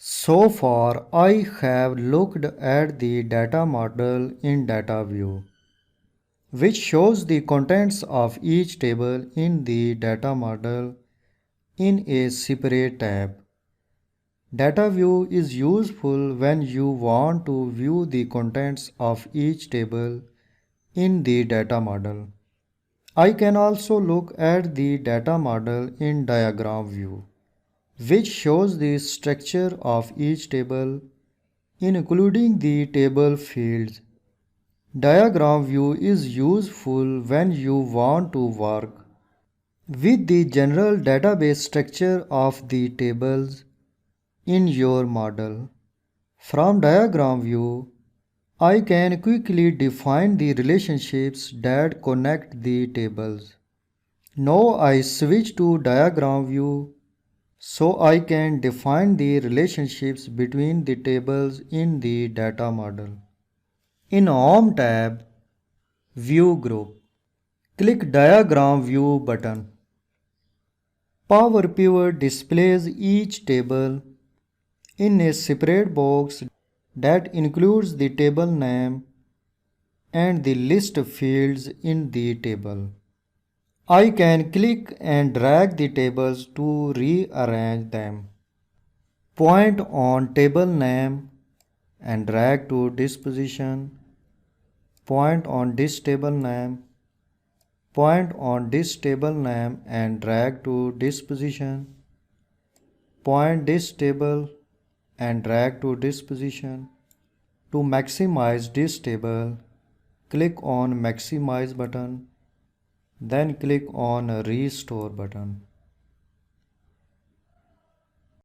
So far, I have looked at the data model in data view, which shows the contents of each table in the data model in a separate tab. Data view is useful when you want to view the contents of each table in the data model. I can also look at the data model in diagram view, which shows the structure of each table, including the table fields. Diagram view is useful when you want to work with the general database structure of the tables in your model. From diagram view, I can quickly define the relationships that connect the tables. Now I switch to diagram view so I can define the relationships between the tables in the data model. In Home tab, View Group, click Diagram View button. Power Pivot displays each table in a separate box that includes the table name and the list fields in the table. I can click and drag the tables to rearrange them. Point on table name and drag to this position. Point on this table name. Point on this table name and drag to this position. Point this table and drag to this position. To maximize this table, click on Maximize button, then click on Restore button.